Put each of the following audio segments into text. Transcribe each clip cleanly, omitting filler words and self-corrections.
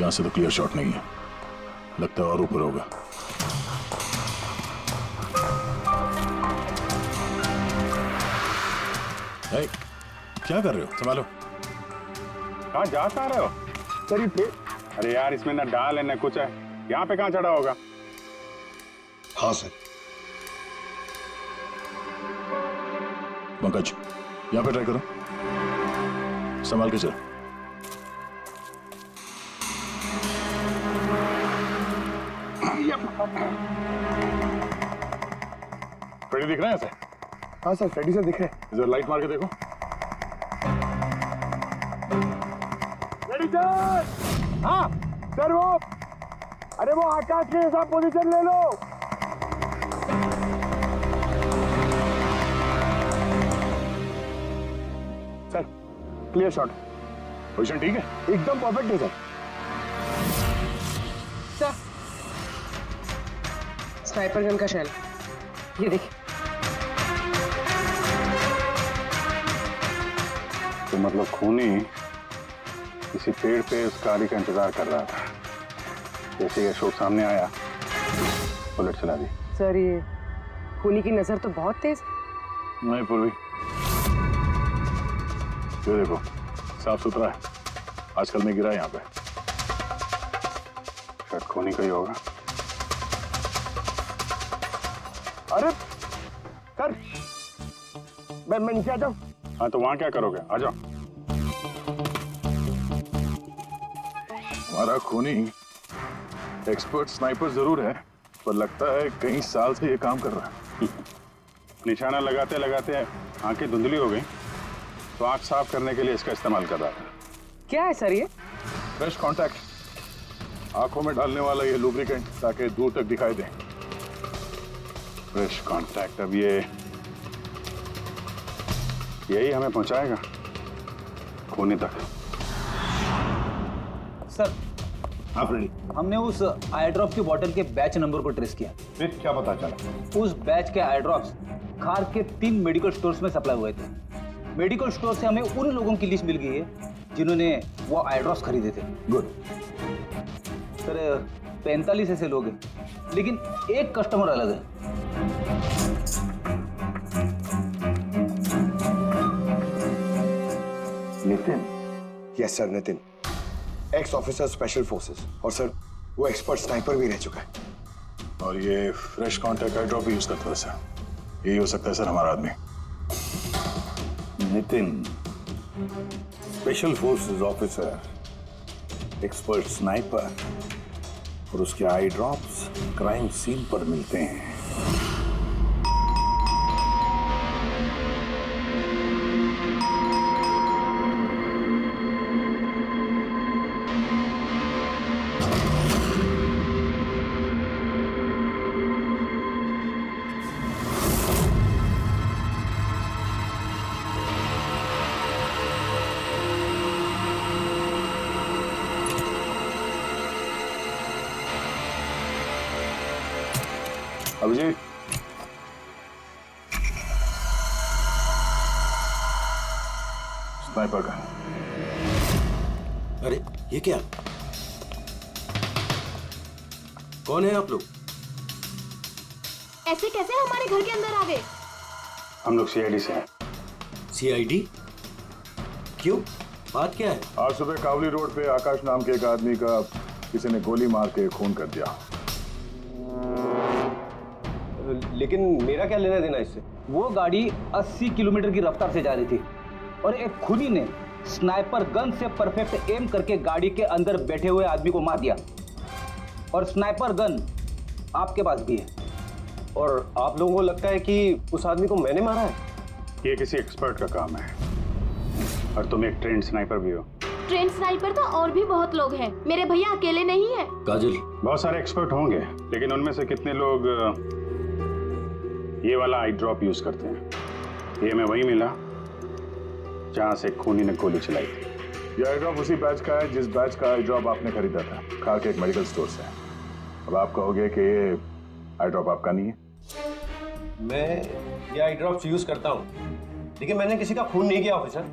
यहां से तो क्लियर शॉट नहीं है, लगता है और ऊपर होगा। hey, क्या कर रहे हो? संभालो। कहाँ जा रहे हो? सर ये अरे यार, इसमें ना डाल है ना कुछ है, यहाँ पे कहाँ चढ़ा होगा? हाँ सर। पंकज, यहाँ पे ट्राई करो, संभाल के चलो। फ्रेडी दिख रहा है सर? हाँ सर, फ्रेडी सर दिख रहे हैं। इधर लाइट मार के देखो। Freddy sir! हाँ सर, वो अरे वो आकाश के साथ पोजीशन ले लो। Sir clear shot. पोजीशन ठीक है? एकदम परफेक्ट है सर। सर, स्नाइपर गन का शेल, ये देखिए। तो मतलब खूनी किसी पेड़ पे उस गाड़ी का इंतजार कर रहा था, जैसे ही अशोक सामने आया बुलेट चला दी। सर ये खूनी की नजर तो बहुत तेज है। नहीं पूर्वी, ये देखो साफ सुथरा है, आजकल में गिरा है यहाँ पे, शायद खूनी का ही होगा। अरे सर, मैं नीचे आ जाऊं? हाँ तो वहां क्या करोगे? आ जाओ। हमारा खूनी एक्सपर्ट स्नाइपर जरूर है, पर लगता है कई साल से ये काम कर रहा है। निशाना लगाते लगाते आंखें धुंधली हो गई, तो आंख साफ करने के लिए इसका इस्तेमाल कर रहा था। क्या है सर ये? फ्रेश कांटेक्ट, आंखों में डालने वाला ये लुब्रिकेंट, ताकि दूर तक दिखाई दे। फ्रेश कांटेक्ट, अब यही हमें पहुंचाएगा खूनी तक। सर, हाँ फ्रेडी। हमने उस आई ड्रॉप की बोतल के बैच नंबर को ट्रेस किया। फिर क्या पता चला? उस बैच के आई ड्रॉप्स खार के 3 मेडिकल स्टोर्स में सप्लाई हुए थे। मेडिकल स्टोर से हमें उन लोगों की लिस्ट मिल गई है जिन्होंने वो आई ड्रॉप्स खरीदे थे। गुड सर 45 ऐसे लोग हैं, लेकिन एक कस्टमर अलग है। Nitin. Yes sir, Nitin, x officer special forces, और सर वो एक्सपर्ट स्नाइपर भी रह चुका है। और ये फ्रेश कांटेक्ट आई ड्रॉप यूज करता है सर, यही हो सकता है सर हमारा आदमी। Nitin, special forces officer, expert sniper और उसके आई ड्रॉप्स क्राइम सीन पर मिलते हैं। अभिजीत, स्नाइपर का। अरे ये क्या? कौन है आप लोग? ऐसे कैसे हमारे घर के अंदर आ गए? हम लोग सीआईडी से हैं। सीआईडी? क्यों, बात क्या है? आज सुबह कावली रोड पे आकाश नाम के एक आदमी का किसी ने गोली मार के खून कर दिया। लेकिन मेरा क्या लेना देना इससे? वो गाड़ी 80 किलोमीटर की रफ्तार से जा रही थी और एक खूनी ने स्नाइपर गन से परफेक्ट एम करके गाड़ी के अंदर बैठे हुए आदमी को मार दिया। और स्नाइपर गन आपके पास भी है। और आप लोगों को लगता है कि उस आदमी को मैंने मारा है? ये किसी एक्सपर्ट का काम है, और तुम एक ट्रेंड स्नाइपर भी हो। ट्रेंड स्नाइपर तो और भी बहुत लोग हैं, मेरे भैया अकेले नहीं है। काजल, बहुत सारे एक्सपर्ट होंगे, लेकिन उनमें से कितने लोग ये वाला आई ड्रॉप यूज करते हैं? ये हमें वही मिला जहां से खूनी ने गोली चलाई थी। ये आई ड्रॉप उसी बैच का है जिस बैच का आई ड्रॉप आपने खरीदा था खार के एक मेडिकल स्टोर से। अब आप कहोगे कि ये आई ड्रॉप आपका नहीं है। मैं ये आई ड्रॉप्स यूज करता हूँ, लेकिन मैंने किसी का खून नहीं किया ऑफिसर।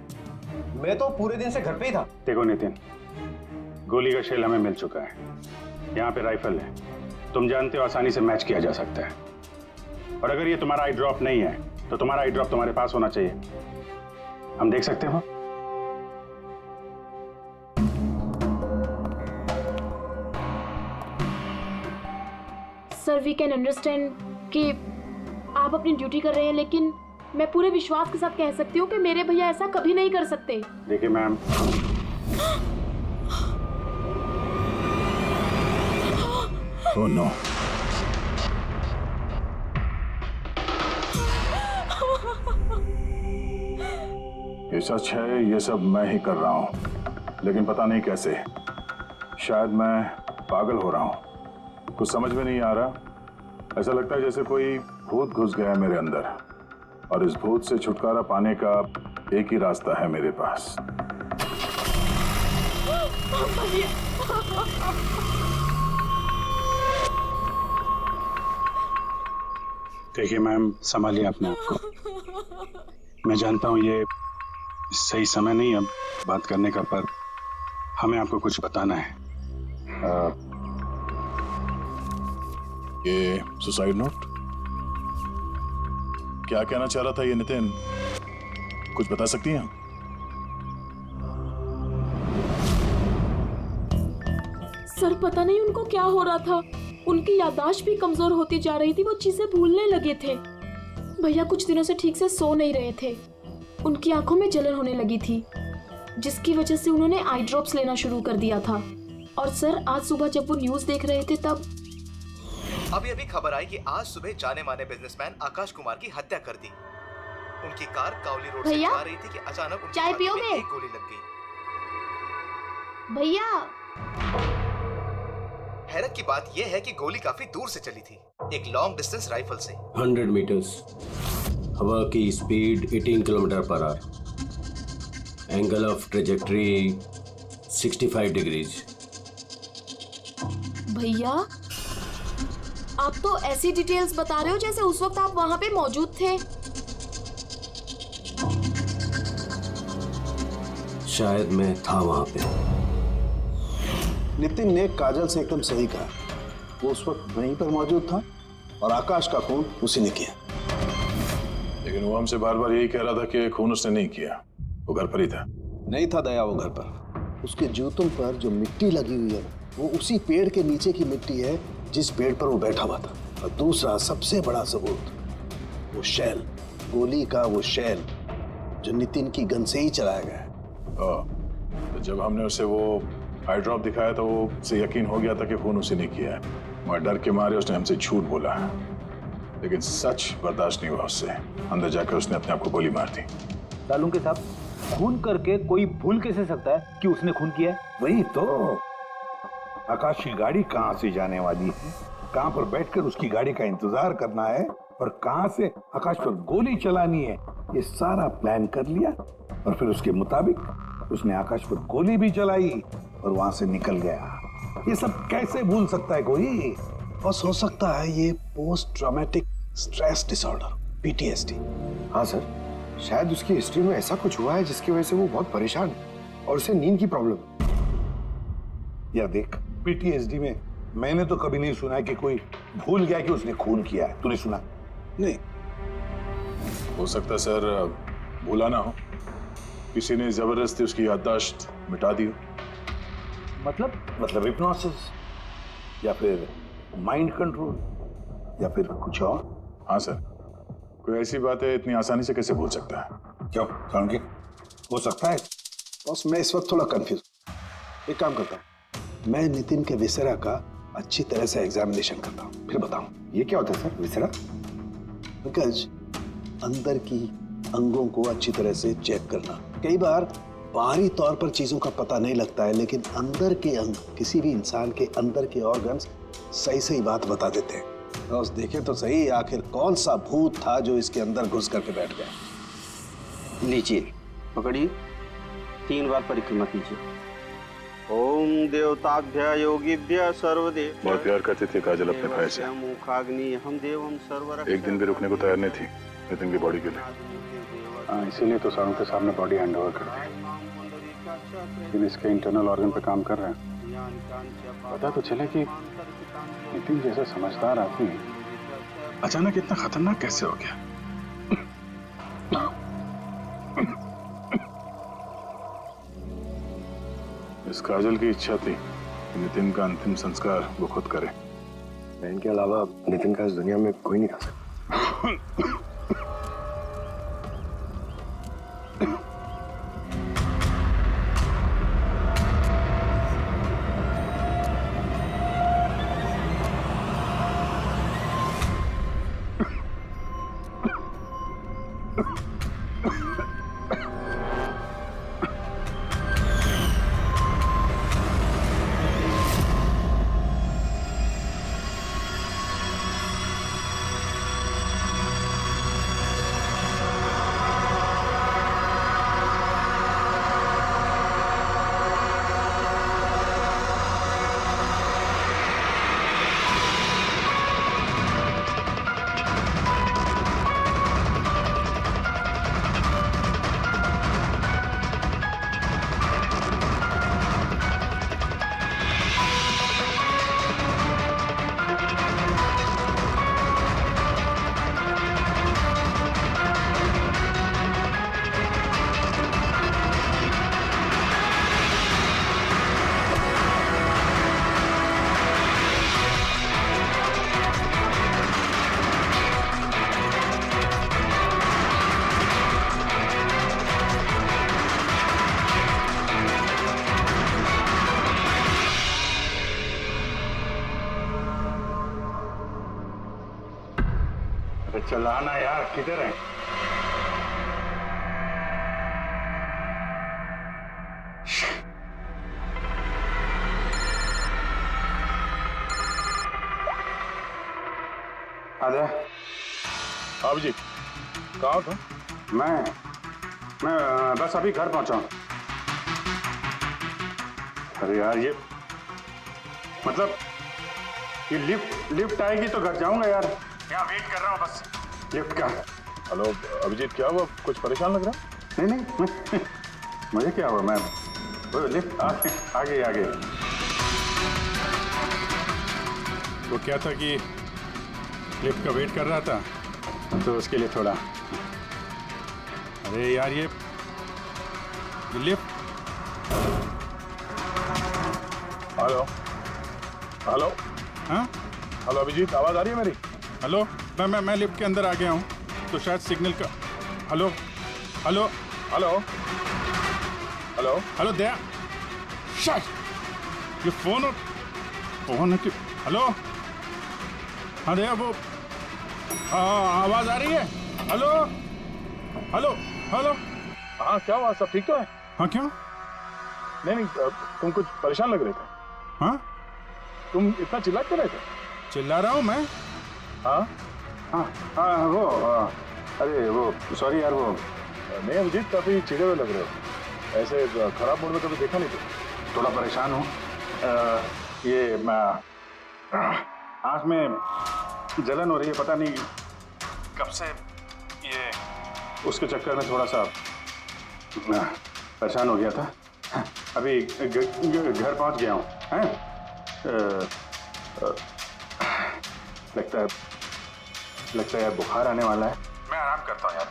मैं तो पूरे दिन से घर पे ही था। देखो नितिन, गोली का शेल हमें मिल चुका है, यहाँ पे राइफल है, तुम जानते हो आसानी से मैच किया जा सकता है। और अगर ये तुम्हारा आई ड्रॉप नहीं है तो तुम्हारा आई ड्रॉप तुम्हारे पास होना चाहिए, हम देख सकते हो? सर वी कैन अंडरस्टैंड कि आप अपनी ड्यूटी कर रहे हैं, लेकिन मैं पूरे विश्वास के साथ कह सकती हूँ कि मेरे भैया ऐसा कभी नहीं कर सकते। देखिए मैम, ओह नो, ये सच है, ये सब मैं ही कर रहा हूं, लेकिन पता नहीं कैसे। शायद मैं पागल हो रहा हूं, कुछ समझ में नहीं आ रहा। ऐसा लगता है जैसे कोई भूत घुस गया है मेरे अंदर, और इस भूत से छुटकारा पाने का एक ही रास्ता है मेरे पास। देखिए मैम, संभालिए अपने आप को। मैं जानता हूँ ये सही समय नहीं अब बात करने का, पर हमें आपको कुछ बताना है। ये सुसाइड नोट क्या कहना चाह रहा था ये नितिन, कुछ बता सकती हैं? सर पता नहीं उनको क्या हो रहा था, उनकी याददाश्त भी कमजोर होती जा रही थी, वो चीजें भूलने लगे थे। भैया कुछ दिनों से ठीक से सो नहीं रहे थे, उनकी आंखों में जलन होने लगी थी, जिसकी वजह से उन्होंने आई ड्रॉप्स लेना शुरू कर दिया था। और सर आज सुबह जब वो न्यूज देख रहे थे तब अभी अभी खबर आई कि आज सुबह जाने माने बिजनेसमैन आकाश कुमार की हत्या कर दी। उनकी कार कावली रोड से जा रही थी कि अचानक उनकी चाय छाती में पियोगे? एक गोली लग गई। भैया हैरत की बात यह है कि गोली काफी दूर से चली थी, एक लॉन्ग डिस्टेंस राइफल से। 100 मीटर्स, हवा की speed 18 kilometre per hour, angle of trajectory 65 degrees. भैया आप तो ऐसी डिटेल्स बता रहे हो जैसे उस वक्त आप वहां पे मौजूद थे। शायद मैं था वहां पे। नितिन ने काजल से एकदम सही कहा, वो उस वक्त वहीं पर मौजूद था और आकाश का खून उसी ने किया। लेकिन वो हमसे बार बार यही कह रहा था कि खून उसने नहीं किया, वो घर पर ही था। नहीं था दया वो घर पर, उसके जूतों पर जो मिट्टी लगी हुई है वो उसी पेड़ के नीचे की मिट्टी है जिस पेड़ पर वो बैठा हुआ था। और दूसरा सबसे बड़ा सबूत, वो शैल, गोली का वो शैल जो नितिन की गन से ही चलाया गया है। तो जब हमने उसे वो आई ड्रॉप दिखाया तो वो उसे यकीन हो गया था कि खून उसी ने किया है, मगर डर के मारे उसने हमसे झूठ बोला, लेकिन सच बर्दाश्त नहीं हुआ उससे। अंदर जाकर उसने अपने आप को गोली मार दी। सालुंके साहब, खून करके कोई भूल कैसे सकता है कि उसने खून किया है? वही तो, आकाश की गाड़ी कहाँ से जाने वाली है, कहाँ पर बैठकर उसकी गाड़ी का इंतजार करना है और कहाँ से आकाश पर गोली चलानी है, ये सारा प्लान कर लिया। और फिर उसके मुताबिक उसने आकाश पर गोली भी चलाई और वहां से निकल गया। ये सब कैसे भूल सकता है कोई? बस हो सकता है ये post traumatic stress disorder, PTSD। हाँ सर, शायद उसकी हिस्ट्री में ऐसा कुछ हुआ है जिसकी वजह से वो बहुत परेशान है और उसे नींद की प्रॉब्लम है। या देख, PTSD में मैंने तो कभी नहीं सुना कि कोई भूल गया कि उसने खून किया है। तूने सुना? नहीं। हो सकता है सर भूला ना हो, किसी ने जबरदस्ती उसकी याददाश्त मिटा दी हो। मतलब हिप्नोसिस या फिर माइंड कंट्रोल या फिर कुछ और? हाँ सर, कोई ऐसी बात है इतनी आसानी से कैसे भूल सकता है? क्यों समझे? हो सकता है। बस मैं इस वक्त थोड़ा कंफ्यूज। एक काम करता हूँ, मैं नितिन के विसेरा का अच्छी तरह से एग्जामिनेशन करता हूँ, फिर बताऊँ। ये क्या होता है सर, विसेरा? पंकज, अंदर की अंगों को अच्छी तरह से चेक करना। कई बार बाहरी तौर पर चीजों का पता नहीं लगता है, लेकिन अंदर के अंग, किसी भी इंसान के अंदर के ऑर्गन्स सही सही बात बता देते हैं। बस देखें तो सही, आखिर कौन सा भूत था जो इसके अंदर घुस करके बैठ गया। लीजिए, पकड़िए, 3 बार परिक्रमा कीजिए। ओम देवताभ्य योगिभ्य सर्वदेव। बहुत प्यार करती थी काजल अपने भाई से, मुखाग्नि हम देवम सर्वर। एक दिन भी रुकने को तैयार नहीं थी नितिन की बॉडी के लिए। इसीलिए तो सारों के सामने बॉडी हैंड ओवर कर दी। लेकिन इसके इंटरनल ऑर्गन पे काम कर रहे हैं। पता तो चले कि नितिन जैसा समझदार आदमी अचानक इतना खतरनाक कैसे हो गया। इस काजल की इच्छा थी कि नितिन का अंतिम संस्कार वो खुद करे। बहन के अलावा नितिन का इस दुनिया में कोई नहीं कर सकता। चलाना यार, किधर है? आजा। आप जी कहाँ था? मैं बस अभी घर पहुंचा हूं। अरे यार ये मतलब ये लिफ्ट आएगी तो घर जाऊंगा यार। यहाँ वेट कर रहा हूँ बस लिफ्ट का। हेलो अभिजीत, क्या हुआ? कुछ परेशान लग रहा? नहीं मुझे क्या हुआ, मैं वो लिफ्ट आ गई। वो क्या था कि लिफ्ट का वेट कर रहा था तो उसके लिए थोड़ा। अरे यार ये लिफ्ट। Hello hello. हाँ हेलो अभिजीत, आवाज आ रही है मेरी? हेलो, मैं लिफ्ट के अंदर आ गया हूँ तो शायद सिग्नल का। Hello hello hello hello hello दया, शायद ये फोन है कि। हेलो हाँ दया, वो आवाज आ रही है? Hello hello hello. हाँ क्या हुआ, सब ठीक तो है? हाँ क्यों? नहीं तुम कुछ परेशान लग रहे थे। हाँ तुम इतना चिल्ला क्यों रहे थे? चिल्ला रहा हूँ मैं? हाँ वो अरे वो सॉरी यार, वो नहीं अभिजीत, काफी चिढ़े हुए लग रहे हो। ऐसे खराब मूड में कभी देखा नहीं था। थोड़ा परेशान हूँ। ये आँख में जलन हो रही है, पता नहीं कब से। ये उसके चक्कर में थोड़ा सा परेशान हो गया था। अभी घर पहुँच गया हूँ। लगता है यार बुखार आने वाला है। मैं आराम करता हूँ यार।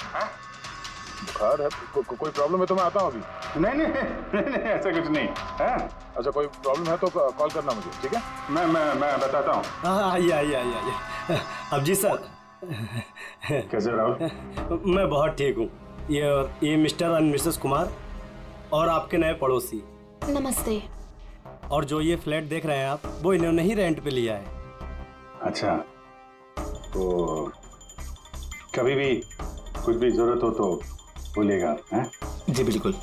बुखार है? कोई प्रॉब्लम है तो मैं आता हूँ अभी। नहीं ऐसा कुछ नहीं है। अच्छा कोई प्रॉब्लम है तो कॉल करना मुझे, ठीक है? मैं बताता हूँ। हाँ आइए। अब जी सर। कैसे राहुल? मैं बहुत ठीक हूँ। ये मिस्टर एंड मिसेस कुमार और आपके नए पड़ोसी। नमस्ते। और जो ये फ्लैट देख रहे हैं आप, वो इन्होंने ही रेंट पे लिया है। अच्छा, तो कभी भी कुछ भी जरूरत हो तो बोलिएगा। हैं? जी बिल्कुल।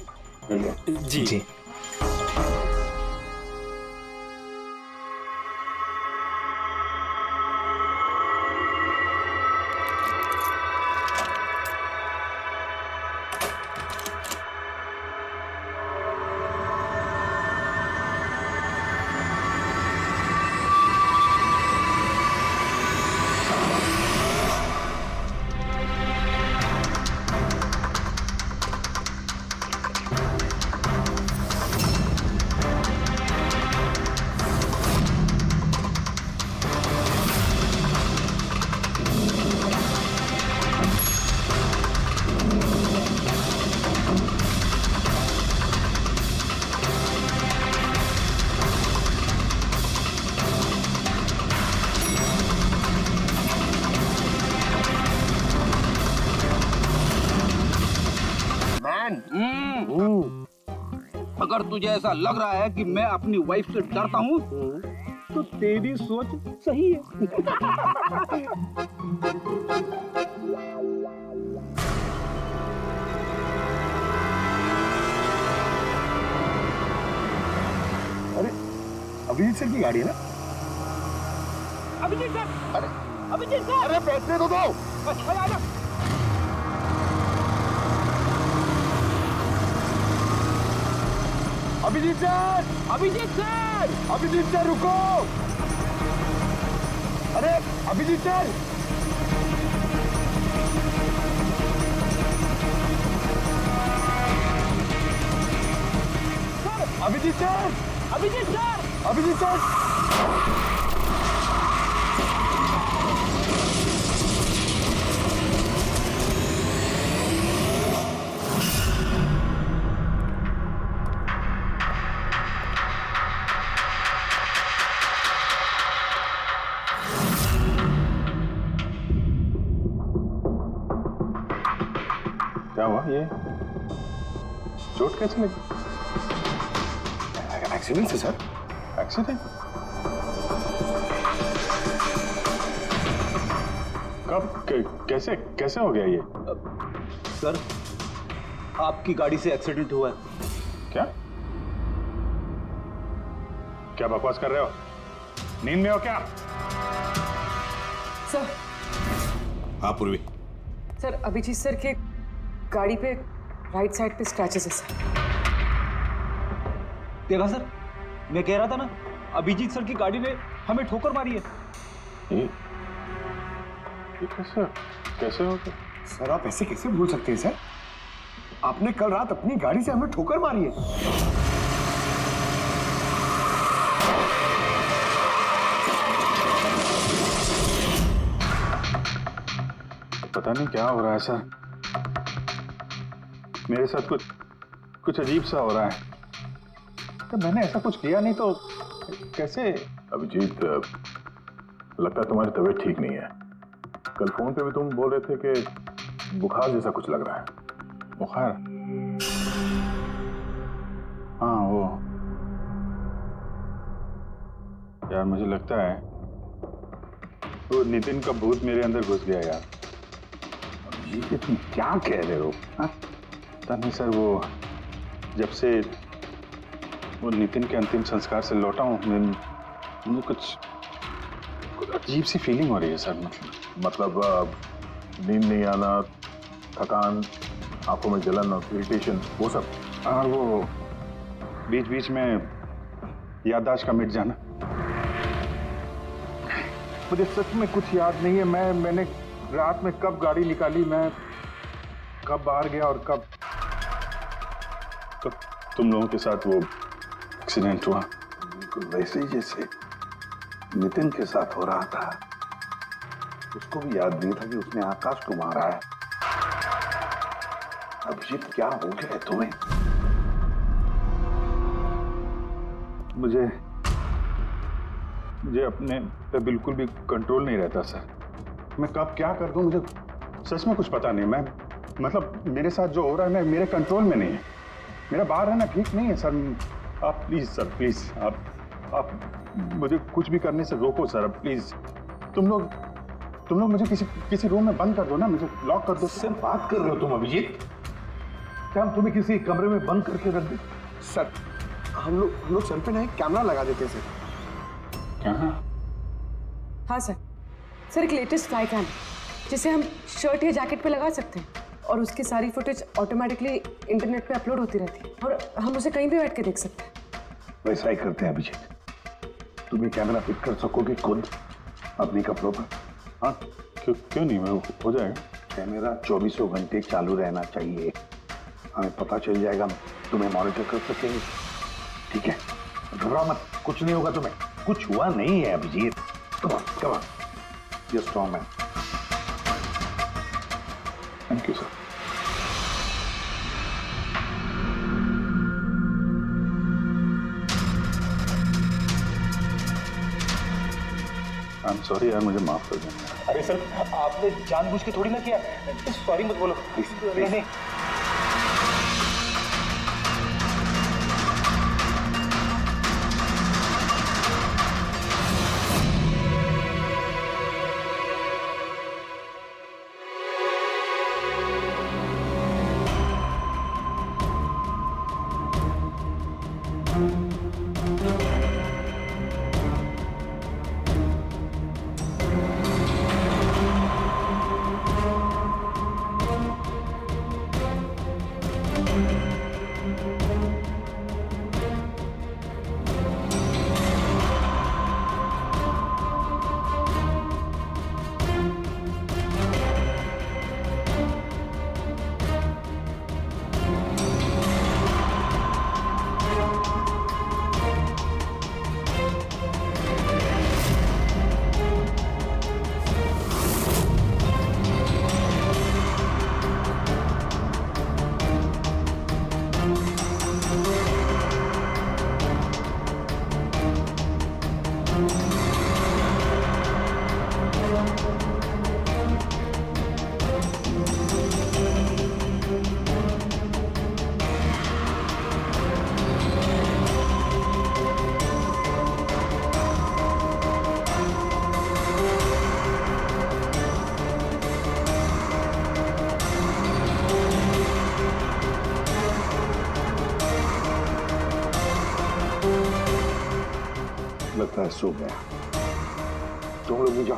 जी। अगर तुझे ऐसा लग रहा है कि मैं अपनी वाइफ से डरता हूँ तो तेरी सोच सही है। अरे अभिजीत सर की गाड़ी है ना? अभिजीत सर, अभिजीत सर, अरे बैठने तो दो। आजा। Abhijeet sir, Abhijeet sir, Abhijeet sir रुको। अरे Abhijeet sir, Abhijeet sir, Abhijeet sir, Abhijeet sir. क्या हुआ? ये चोट कैसे लगी? एक्सीडेंट से सर। एक्सीडेंट? कब? कैसे कैसे हो गया ये? सर, आपकी गाड़ी से एक्सीडेंट हुआ है। क्या क्या बकवास कर रहे हो? नींद में हो क्या? सर, हाँ पूर्वी, सर अभिजीत सर के गाड़ी पे राइट साइड पे स्क्रैचेस है सर। देखा सर, मैं कह रहा था ना, अभिजीत सर की गाड़ी ने हमें ठोकर मारी है। ये कैसे कैसे हो गया? सर आप ऐसे कैसे भूल सकते हैं सर? आपने कल रात अपनी गाड़ी से हमें ठोकर मारी है। पता नहीं क्या हो रहा है सर, मेरे साथ कुछ अजीब सा हो रहा है। तो मैंने ऐसा कुछ किया नहीं तो कैसे? अभिजीत, लगता है तुम्हारी तबीयत ठीक नहीं है। कल फोन पे भी तुम बोल रहे थे कि बुखार जैसा कुछ लग रहा है। बुखार? हाँ वो यार, मुझे लगता है वो नितिन का भूत मेरे अंदर घुस गया यार। ये तुम क्या कह रहे हो? पता नहीं सर, वो जब से वो नितिन के अंतिम संस्कार से लौटा हूँ, मुझे कुछ अजीब सी फीलिंग हो रही है सर। मतलब नींद नहीं आना, थकान, आंखों में जलन और इरिटेशन, वो सब। और वो बीच बीच में याददाश्त का मिट जाना। मुझे सच में कुछ याद नहीं है, मैंने रात में कब गाड़ी निकाली, मैं कब बाहर गया और कब तुम लोगों के साथ वो एक्सीडेंट हुआ। बिल्कुल वैसे ही जैसे नितिन के साथ हो रहा था। उसको भी याद नहीं था कि उसने आकाश को मारा है। अभिजीत, क्या हो गया है तुम्हें? मुझे अपने पे बिल्कुल भी कंट्रोल नहीं रहता सर। मैं कब क्या कर दूं, मुझे सच में कुछ पता नहीं। मैं मतलब मेरे साथ जो हो रहा है, मैं मेरे कंट्रोल में नहीं है। मेरा बाहर रहना ठीक नहीं है सर। आप प्लीज सर, प्लीज आप मुझे कुछ भी करने से रोको सर, प्लीज। तुम लोग मुझे किसी रूम में बंद कर दो ना, मुझे लॉक कर दो। सर बात कर रहे हो तुम अभिजीत? क्या हम तुम्हें किसी कमरे में बंद करके रख दे? सर हम लोग सर पे ना एक कैमरा लगा देते हैं सर। हाँ सर, एक लेटेस्ट फ्लाई कैम जिसे हम शर्ट या जैकेट पे लगा सकते हैं और उसकी सारी फुटेज ऑटोमेटिकली इंटरनेट पे अपलोड होती रहती है और हम उसे कहीं भी बैठ के देख सकते हैं। वैसा ही करते हैं अभिजीत। तुम ये कैमरा फिट कर सकोगे खुद अपने कपड़ों पर? हाँ, क्यों नहीं, हो जाएगा। कैमरा 24 घंटे चालू रहना चाहिए। हमें पता चल जाएगा, तुम्हें मॉनिटर कर सकेंगे। ठीक है, घबराओ मत, कुछ नहीं होगा तुम्हें। कुछ हुआ नहीं है Abhijeet. Come on, you strong man. Thank you sir. I am sorry यार, मुझे माफ कर देना। अरे सर, आपने जानबूझ के थोड़ी ना किया। सॉरी मत बोलो। नहीं। लगता है सो गया। तुम लोग भी जाओ।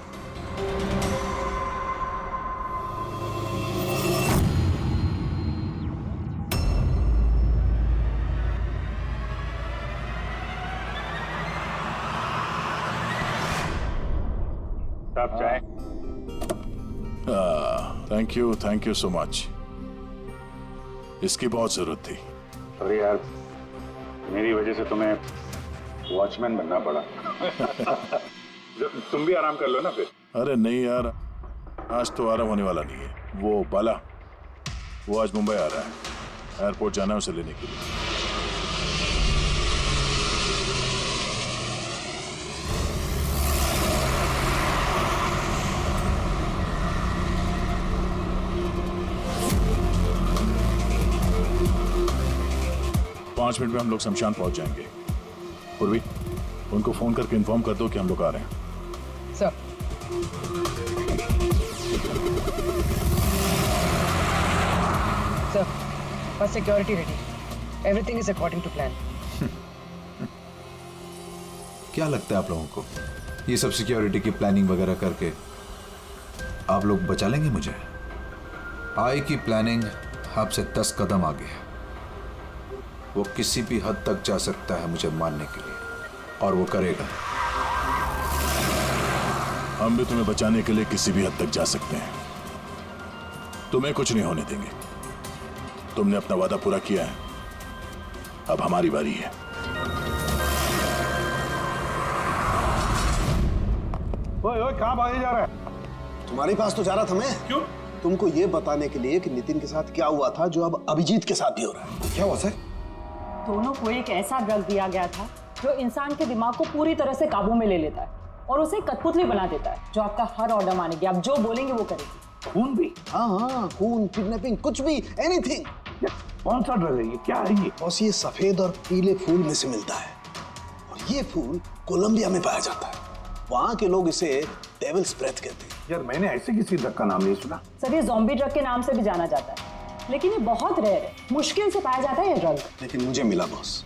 साहब चाय। Thank you so much. इसकी बहुत जरूरत थी। अरे यार, मेरी वजह से तुम्हें वॉचमैन बनना पड़ा। तुम भी आराम कर लो ना फिर। अरे नहीं यार, आज तो आराम होने वाला नहीं है। वो बाला, वो आज मुंबई आ रहा है, एयरपोर्ट जाना है उसे लेने के लिए। 5 मिनट में हम लोग शमशान पहुंच जाएंगे। पूर्वी, उनको फोन करके इन्फॉर्म कर दो कि हम लोग आ रहे हैं। सर, बस security ready, everything is according to plan. क्या लगता है आप लोगों को, ये सब सिक्योरिटी की प्लानिंग वगैरह करके आप लोग बचा लेंगे मुझे? आई की प्लानिंग आपसे 10 कदम आगे है। वो किसी भी हद तक जा सकता है मुझे मारने के लिए, और वो करेगा। हम भी तुम्हें बचाने के लिए किसी भी हद तक जा सकते हैं। तुम्हें कुछ नहीं होने देंगे। तुमने अपना वादा पूरा किया है, अब हमारी बारी है। ओए कहाँ भागे जा रहा है? तुम्हारे पास तो जा रहा था मैं। क्यों? तुमको ये बताने के लिए कि नितिन के साथ क्या हुआ था, जो अब अभिजीत के साथ भी हो रहा है। क्या हुआ सर? दोनों को एक ऐसा ड्रग दिया गया था जो इंसान के दिमाग को पूरी तरह से काबू में ले लेता है और उसे कठपुतली बना देता है, जो आपका हर ऑर्डर मानेगी। आप जो बोलेंगे वो करेगी। खून भी? हाँ, खून, किडनैपिंग, कुछ भी, एनीथिंग। कौन सा ड्रग है ये? क्या है ये? बस ये सफेद और पीले फूल में से मिलता है, और ये फूल कोलंबिया में पाया जाता है। वहां के लोग इसे डेविल्स ब्रेथ कहते हैं। यार, मैंने ऐसे किसी ड्रग का नाम नहीं सुना। सर, ये ज़ॉम्बी ड्रग के नाम से भी जाना जाता है, लेकिन ये बहुत रेयर है, मुश्किल से पाया जाता है ये ड्रग। लेकिन मुझे मिला बॉस,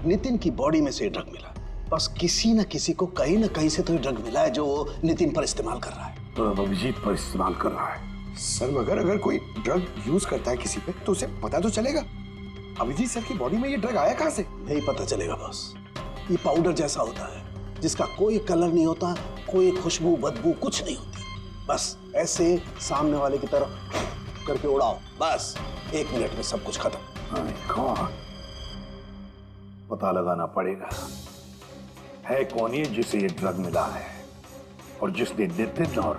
नितिन की बॉडी में से ड्रग मिला। बस किसी न किसी को कहीं ना कहीं से तो ये ड्रग मिला है, जो वो नितिन पर इस्तेमाल कर रहा है। तो अभिजीत पर इस्तेमाल कर रहा है। सर, मगर अगर कोई ड्रग यूज करता है किसी पे तो उसे पता तो चलेगा। अभिजीत सर की बॉडी में ये ड्रग आया कहां से? नहीं पता चलेगा बॉस। ये पाउडर जैसा होता है, जिसका कोई कलर नहीं होता, कोई खुशबू बदबू कुछ नहीं होती। बस ऐसे सामने वाले की तरफ करके उड़ाओ, बस 1 मिनट में सब कुछ खत्म। पता लगाना पड़ेगा है कौन ये जिसे ये ड्रग मिला है, और जिसने नितिन और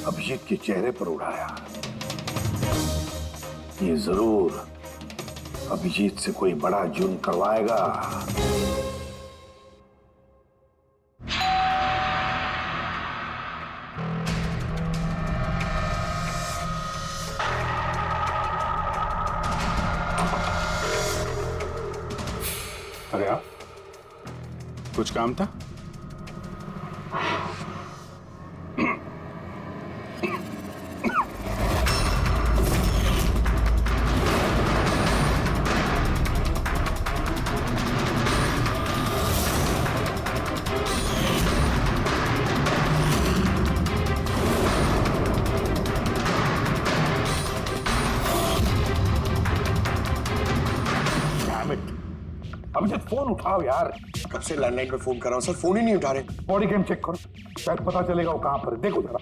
अभिजीत के चेहरे पर उड़ाया। ये जरूर अभिजीत से कोई बड़ा जुर्म करवाएगा। अरे आप, कुछ काम था? अभिजीत फोन उठाओ यार। कब से लैंडलाइन पे फोन कर रहा हूँ सर, फोन ही नहीं उठा रहे। बॉडी कैम चेक करो, शायद पता चलेगा वो कहां पर है। देखो जरा।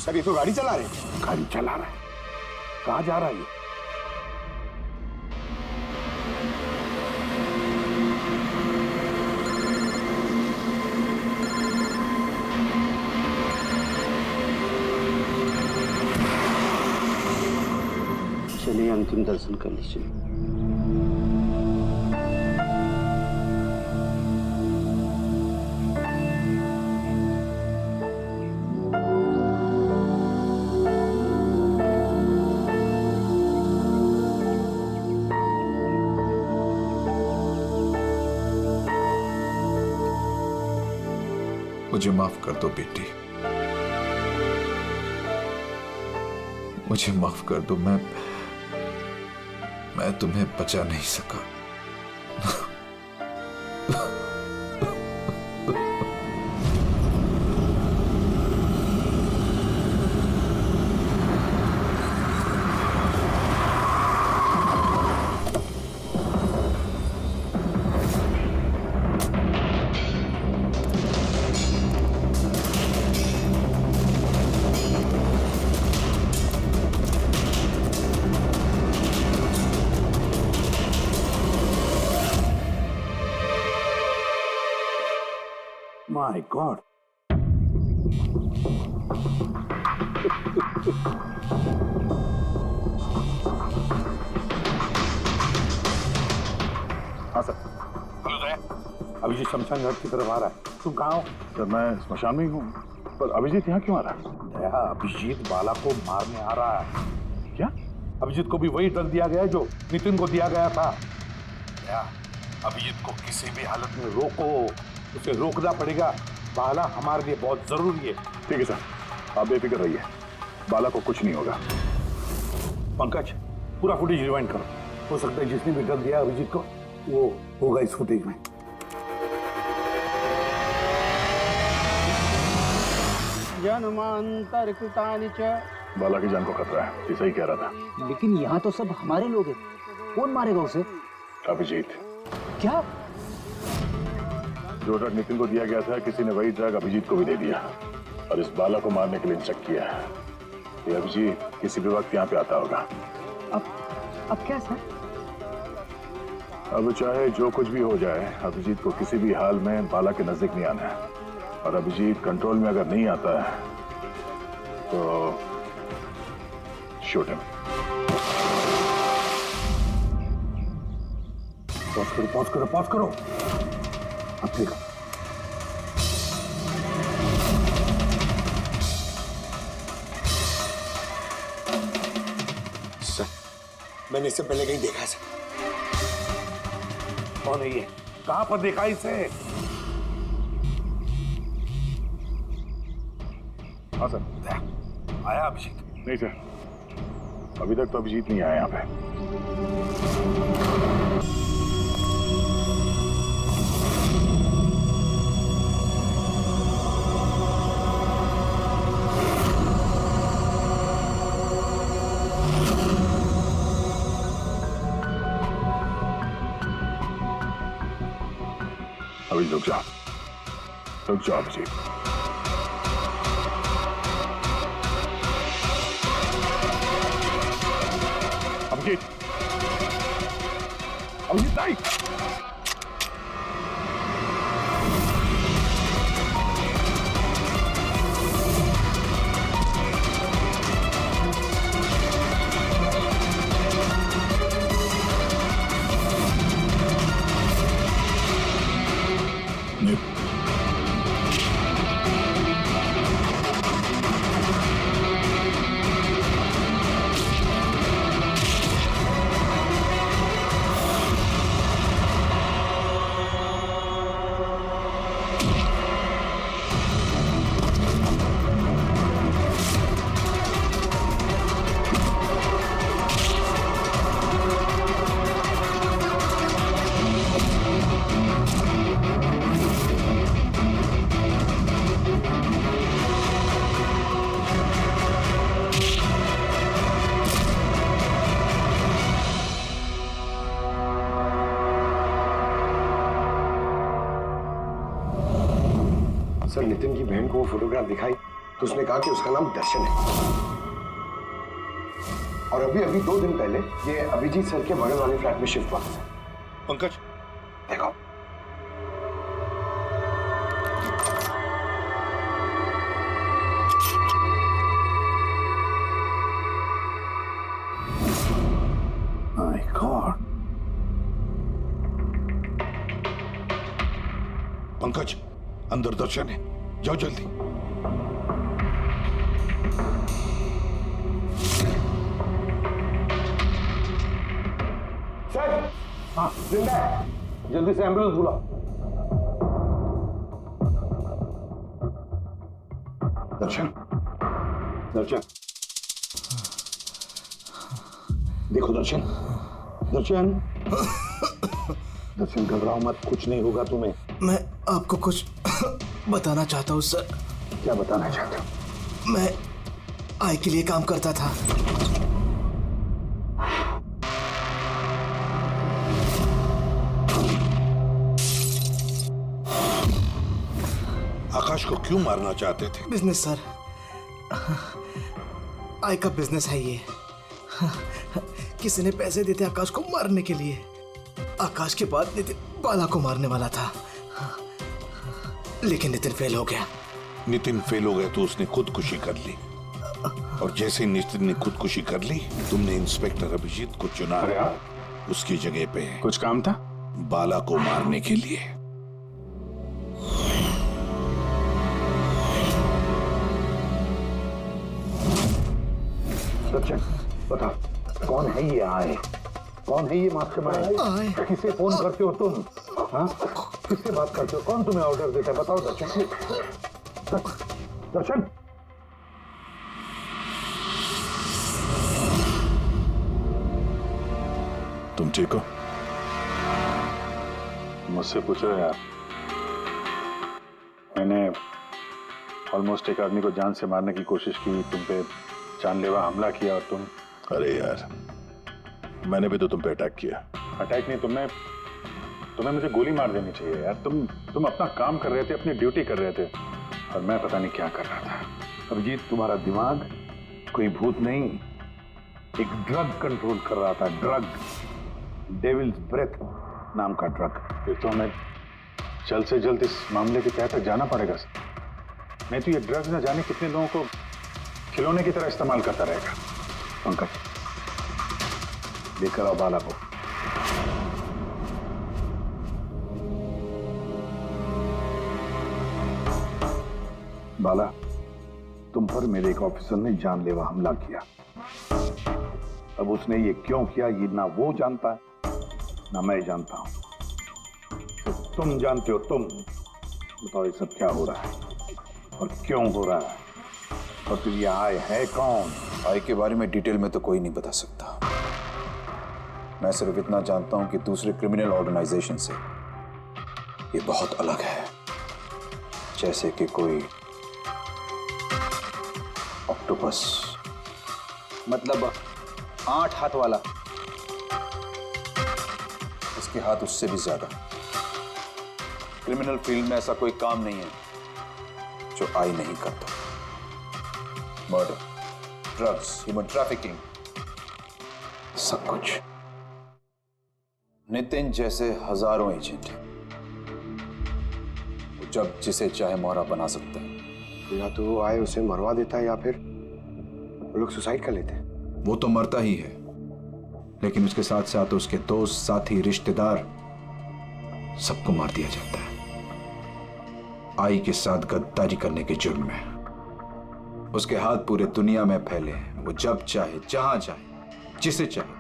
सर ये तो गाड़ी चला रहे हैं। गाड़ी चला रहा है, कहां जा रहा है ये? चलिए अंतिम दर्शन कर लीजिए। मुझे माफ कर दो बेटी, मुझे माफ कर दो। मैं तुम्हें बचा नहीं सका। My God. हाँ सर। हेलो दया, अभिजीत शमशान घाट की तरफ आ रहा है। तुम कहाँ हो? सर मैं स्मशान में ही हूँ, पर अभिजीत यहाँ क्यों आ रहा है? दया, अभिजीत बाला को मारने आ रहा है। क्या? अभिजीत को भी वही ड्रग दिया गया है जो नितिन को दिया गया था। दया, अभिजीत को किसी भी हालत में रोको, उसे रोकना पड़ेगा। बाला हमारे लिए बहुत जरूरी है। ठीक है सर, आप बेफिक्र रहिए, बाला को कुछ नहीं होगा। पंकज, पूरा फुटेज रिवाइंड करो। हो सकता है जिसने भी ड्रग दिया अभिजीत को वो होगा इस फुटेज में। जन्मांतर कृतानि च। बाला की जान को खतरा है, ये सही कह रहा था। लेकिन यहाँ तो सब हमारे लोग हैं, कौन मारेगा उसे? अभिजीत। क्या? जो ड्रग नितिन को दिया गया था, किसी ने वही ड्रग अभिजीत को भी दे दिया और इस बाला को मारने के लिए इंस्ट्रक्ट किया है। ये अभिजीत किसी भी वक्त यहाँ पे आता होगा। अब क्या सर? अब चाहे जो कुछ भी हो जाए, अभिजीत को किसी भी हाल में बाला के नजदीक नहीं आना है। और अभिजीत कंट्रोल में अगर नहीं आता है तो शूट हिम। पॉज करो, पॉज करो, पॉज करो। अब ठीक है। सर मैंने इससे पहले कहीं देखा सर। कौन है ये? कहां पर देखा इसे? हाँ सर। आया अभिजीत? नहीं सर, अभी तक तो अभिजीत नहीं आया यहाँ पे। अभी रुक जाओ अभिजीत। अभिजीत, अभिजीत नहीं। नितिन की बहन को वो फोटोग्राफ दिखाई तो उसने कहा कि उसका नाम दर्शन है। और अभी अभी 2 दिन पहले ये अभिजीत सर के बगल वाले फ्लैट में शिफ्ट हुआ था। पंकज देखो, माय गॉड। पंकज अंदर दर्शन है, जाओ जल्दी। सर, हाँ जिंदा है। जल्दी से एम्बुलेंस बुलाओ। दर्शन, दर्शन, देखो दर्शन, दर्शन, दर्शन घबराओ मत, कुछ नहीं होगा तुम्हें। मैं आपको कुछ बताना चाहता हूँ सर। क्या बताना चाहते हो? मैं आई के लिए काम करता था। आकाश को क्यों मारना चाहते थे? बिजनेस सर, आई का बिजनेस है ये। किसी ने पैसे देते आकाश को मारने के लिए। आकाश के बाद नितिन बाला को मारने वाला था, लेकिन नितिन फेल हो गया। नितिन फेल हो गया तो उसने खुदकुशी कर ली, और जैसे ही नितिन ने खुदकुशी कर ली, तुमने इंस्पेक्टर अभिजीत को चुना उसकी जगह पे। कुछ काम था? बाला को मारने के लिए। सचिन बता, कौन है ये आए? कौन है ये मास्टरमाइंड? किसे फोन करते हो तुम? हाँ, किससे बात करते हो? कौन तुम्हें ऑर्डर देता है? बताओ दर्शन। दर्शन, तुम ठीक हो? मुझसे पूछो यार। मैंने ऑलमोस्ट एक आदमी को जान से मारने की कोशिश की, तुम पे जानलेवा हमला किया, और तुम। अरे यार, मैंने भी तो तुम पे अटैक किया। अटैक नहीं, तुम्हें मुझे गोली मार देनी चाहिए यार। तुम अपना काम कर रहे थे, अपनी ड्यूटी कर रहे थे, और मैं पता नहीं क्या कर रहा था। अभिजीत, तुम्हारा दिमाग कोई भूत नहीं, एक ड्रग कंट्रोल कर रहा था। ड्रग, डेविल्स ब्रेथ नाम का ड्रग। फिर तो हमें जल्द से जल्द इस मामले की तह तक जाना पड़ेगा। नहीं तो ये ड्रग्स न जाने कितने लोगों को खिलौने की तरह इस्तेमाल करता रहेगा। पंकज, लेकर आओ बाला को। बाला, तुम पर मेरे एक ऑफिसर ने जानलेवा हमला किया। अब उसने ये क्यों किया, ये ना वो जानता है ना मैं जानता हूं। तो तुम जानते हो। तुम बताओ ये सब क्या हो रहा है और क्यों हो रहा है, और फिर ये आए है कौन? आई के बारे में डिटेल में तो कोई नहीं बता सकता। मैं सिर्फ इतना जानता हूं कि दूसरे क्रिमिनल ऑर्गेनाइजेशन से ये बहुत अलग है, जैसे कि कोई ऑक्टोपस। मतलब 8 हाथ वाला? इसके हाथ उससे भी ज्यादा। क्रिमिनल फील्ड में ऐसा कोई काम नहीं है जो आई नहीं करता। मर्डर, ड्रग्स, ह्यूमन ट्रैफिकिंग, सब कुछ। नितिन जैसे हजारों एजेंट हैं, वो जब जिसे चाहे मोहरा बना सकता है। या तो वो आए उसे मरवा देता है, या फिर वो लोग सुसाइड कर लेते हैं। वो तो मरता ही है, लेकिन उसके साथ साथ उसके दोस्त, साथी, रिश्तेदार सबको मार दिया जाता है, आई के साथ गद्दारी करने के जुर्म में। उसके हाथ पूरे दुनिया में फैले हैं। वो जब चाहे, जहां चाहे, जिसे चाहे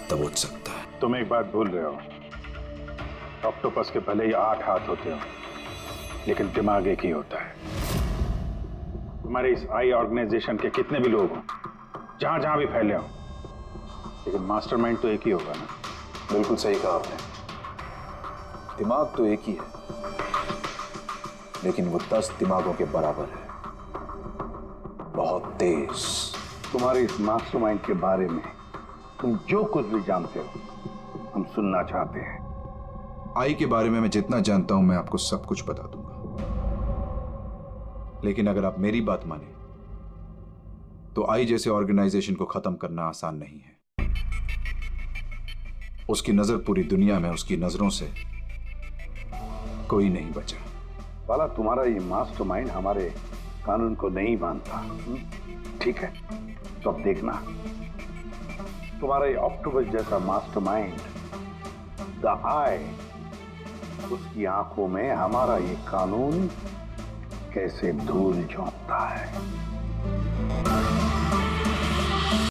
दबोच सकता है। तुम एक बात भूल रहे हो, ऑक्टोपस के भले ही 8 हाथ होते हो, लेकिन दिमाग एक ही होता है। तुम्हारे इस आई ऑर्गेनाइजेशन के कितने भी लोग हों, जहां जहां भी फैले हो, लेकिन मास्टरमाइंड तो एक ही होगा ना। बिल्कुल सही कहा आपने। दिमाग तो एक ही है, लेकिन वो 10 दिमागों के बराबर है, बहुत तेज। तुम्हारे इस मास्टरमाइंड के बारे में तुम जो कुछ भी जानते हो, हम सुनना चाहते हैं। आई के बारे में मैं जितना जानता हूं, मैं आपको सब कुछ बता दूंगा। लेकिन अगर आप मेरी बात माने तो आई जैसे ऑर्गेनाइजेशन को खत्म करना आसान नहीं है। उसकी नजर पूरी दुनिया में, उसकी नजरों से कोई नहीं बचा। वाला तुम्हारा ये मास्टरमाइंड हमारे कानून को नहीं मानता। ठीक है, तो अब देखना तुम्हारा ये ऑक्टोपस जैसा मास्टरमाइंड द आई, उसकी आंखों में हमारा ये कानून कैसे धूल झोंकता है।